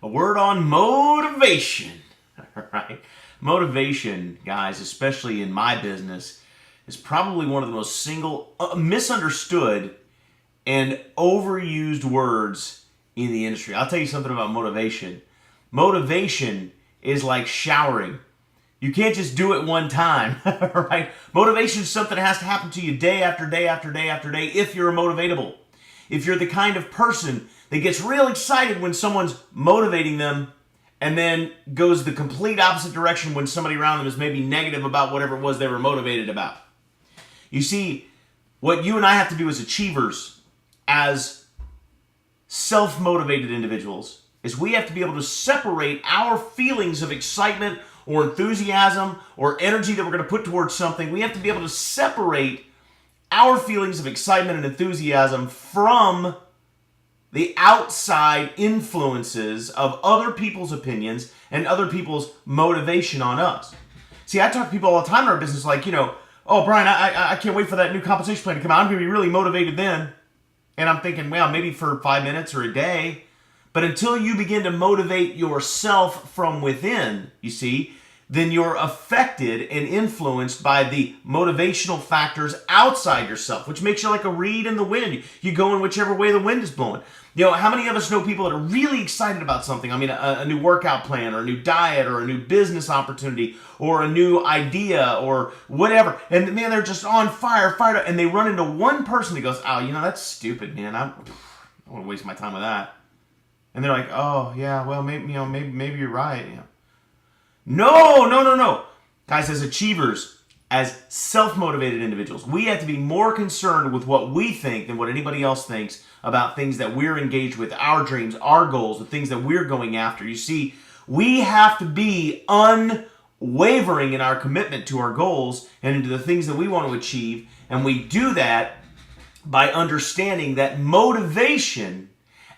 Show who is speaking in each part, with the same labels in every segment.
Speaker 1: A word on motivation. All right. Motivation, guys, especially in my business, is probably one of the most misunderstood and overused words in the industry. I'll tell you something about motivation. Motivation is like showering. You can't just do it one time, right? Motivation is something that has to happen to you day after day after day after day if you're motivatable. If you're the kind of person that gets real excited when someone's motivating them and then goes the complete opposite direction when somebody around them is maybe negative about whatever it was they were motivated about. You see, what you and I have to do as achievers, as self-motivated individuals, is we have to be able to separate our feelings of excitement or enthusiasm or energy that we're going to put towards something. We have to be able to separate our feelings of excitement and enthusiasm from the outside influences of other people's opinions and other people's motivation on us. See, I talk to people all the time in our business like, oh, Brian, I can't wait for that new compensation plan to come out. I'm going to be really motivated then. And I'm thinking, well, maybe for 5 minutes or a day. But until you begin to motivate yourself from within, you see, then you're affected and influenced by the motivational factors outside yourself, which makes you like a reed in the wind. You go in whichever way the wind is blowing. How many of us know people that are really excited about something? I mean, a new workout plan or a new diet or a new business opportunity or a new idea or whatever. And man, they're just on fire, fired up. And they run into one person that goes, oh, that's stupid, man. I don't want to waste my time with that. And they're like, oh, yeah, well, maybe you're right. No. Guys, as achievers, as self-motivated individuals, we have to be more concerned with what we think than what anybody else thinks about things that we're engaged with, our dreams, our goals, the things that we're going after. You see, we have to be unwavering in our commitment to our goals and into the things that we want to achieve. And we do that by understanding that motivation,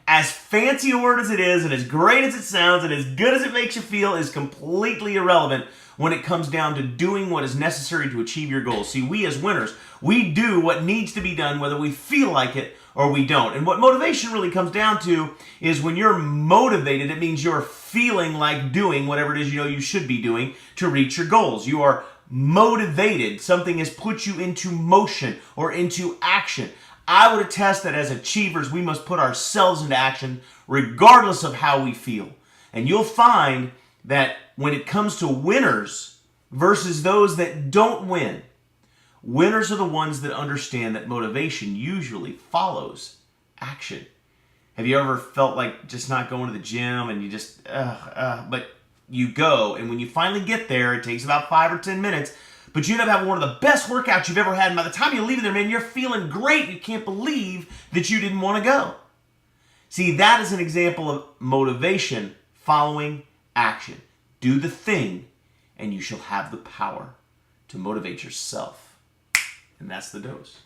Speaker 1: as fancy a word as it is, and as great as it sounds, and as good as it makes you feel, is completely irrelevant when it comes down to doing what is necessary to achieve your goals. See, we as winners, we do what needs to be done whether we feel like it or we don't. And what motivation really comes down to is when you're motivated, it means you're feeling like doing whatever it is you should be doing to reach your goals. You are motivated. Something has put you into motion or into action. I would attest that as achievers, we must put ourselves into action regardless of how we feel. And you'll find that when it comes to winners versus those that don't win, winners are the ones that understand that motivation usually follows action. Have you ever felt like just not going to the gym and you just, but you go, and when you finally get there, it takes about 5 or 10 minutes, but you end up having one of the best workouts you've ever had, and by the time you leave there, man, you're feeling great. You can't believe that you didn't want to go. See, that is an example of motivation following action. Do the thing, and you shall have the power to motivate yourself. And that's the dose.